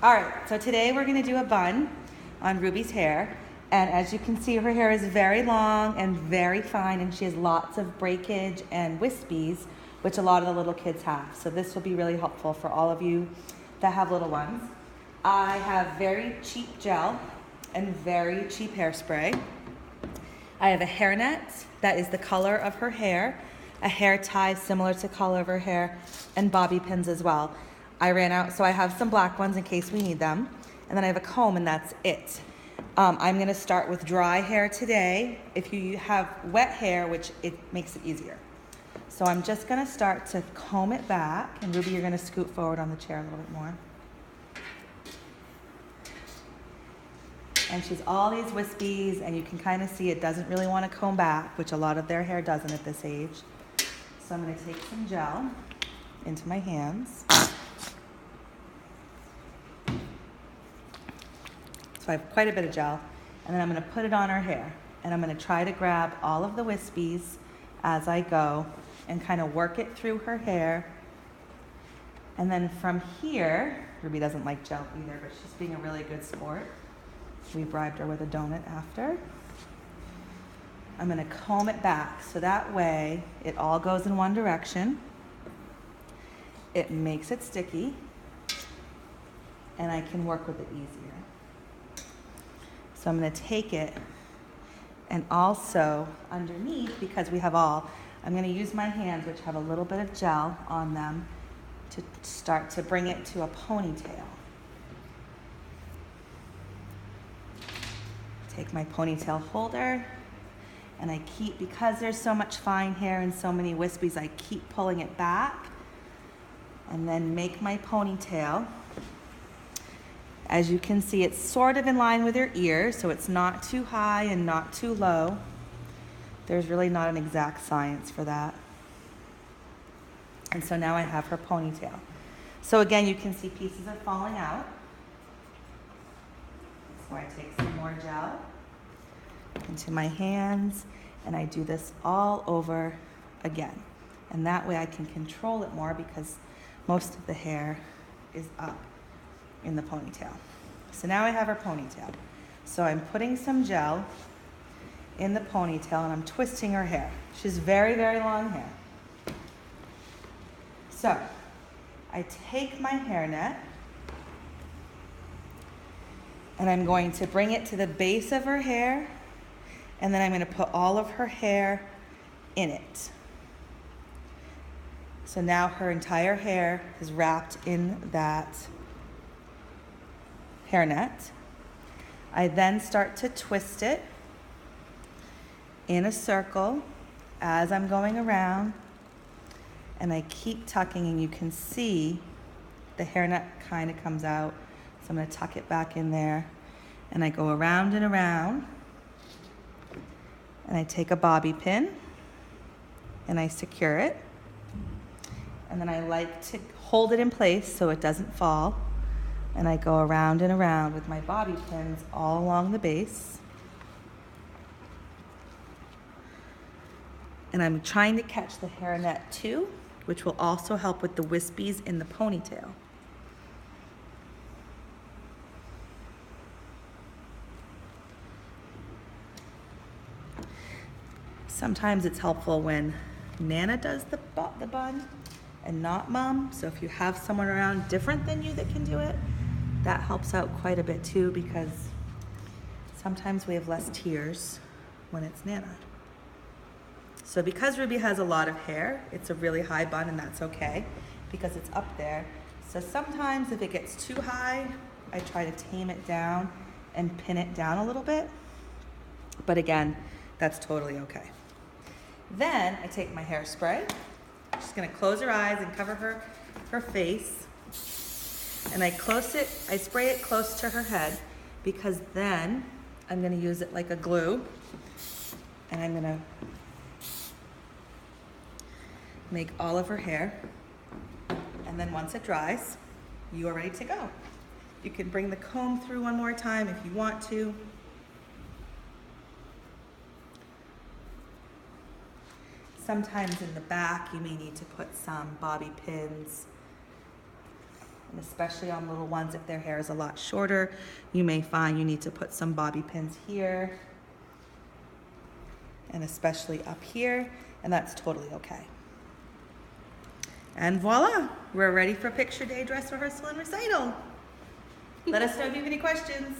All right, so today we're gonna do a bun on Ruby's hair. And as you can see, her hair is very long and very fine, and she has lots of breakage and wispies, which a lot of the little kids have. So this will be really helpful for all of you that have little ones. I have very cheap gel and very cheap hairspray. I have a hairnet that is the color of her hair, a hair tie similar to color of her hair, and bobby pins as well. I ran out, so I have some black ones in case we need them. And then I have a comb, and that's it. I'm gonna start with dry hair today. If you have wet hair, which it makes it easier. So I'm just gonna start to comb it back. And Ruby, you're gonna scoot forward on the chair a little bit more. And she's all these wispies, and you can kind of see it doesn't really want to comb back, which a lot of their hair doesn't at this age. So I'm going to take some gel into my hands. So I have quite a bit of gel, and then I'm going to put it on her hair. And I'm going to try to grab all of the wispies as I go and kind of work it through her hair. And then from here, Ruby doesn't like gel either, but she's being a really good sport. We bribed her with a donut after. I'm gonna comb it back so that way it all goes in one direction. It makes it sticky, and I can work with it easier. So I'm gonna take it, and also underneath, because we have I'm gonna use my hands, which have a little bit of gel on them, to start to bring it to a ponytail. Take my ponytail holder, and I keep, because there's so much fine hair and so many wispies, I keep pulling it back and then make my ponytail. As you can see, it's sort of in line with her ears, so it's not too high and not too low. There's really not an exact science for that. And so now I have her ponytail. So again, you can see pieces are falling out. So I take some more gel into my hands, and I do this all over again. And that way I can control it more, because most of the hair is up in the ponytail. So now I have her ponytail. So I'm putting some gel in the ponytail, and I'm twisting her hair. She's very, very long hair. So I take my hairnet, and I'm going to bring it to the base of her hair, and then I'm going to put all of her hair in it. So now her entire hair is wrapped in that hairnet. I then start to twist it in a circle as I'm going around, and I keep tucking, and you can see the hairnet kind of comes out. So I'm going to tuck it back in there, and I go around and around, and I take a bobby pin, and I secure it, and then I like to hold it in place so it doesn't fall, and I go around and around with my bobby pins all along the base, and I'm trying to catch the hairnet too, which will also help with the wispies in the ponytail. Sometimes it's helpful when Nana does the bun and not Mom. So if you have someone around different than you that can do it, that helps out quite a bit too, because sometimes we have less tears when it's Nana. So because Ruby has a lot of hair, it's a really high bun, and that's okay because it's up there. So sometimes if it gets too high, I try to tame it down and pin it down a little bit. But again, that's totally okay. Then I take my hairspray. I'm just gonna close her eyes and cover her face. And I spray it close to her head, because then I'm gonna use it like a glue, and I'm gonna make all of her hair. And then once it dries, you are ready to go. You can bring the comb through one more time if you want to. Sometimes in the back, you may need to put some bobby pins And especially on little ones, if their hair is a lot shorter, you may find you need to put some bobby pins here, and especially up here, and that's totally okay. And voila, we're ready for picture day, dress rehearsal, and recital. Let us know if you have any questions.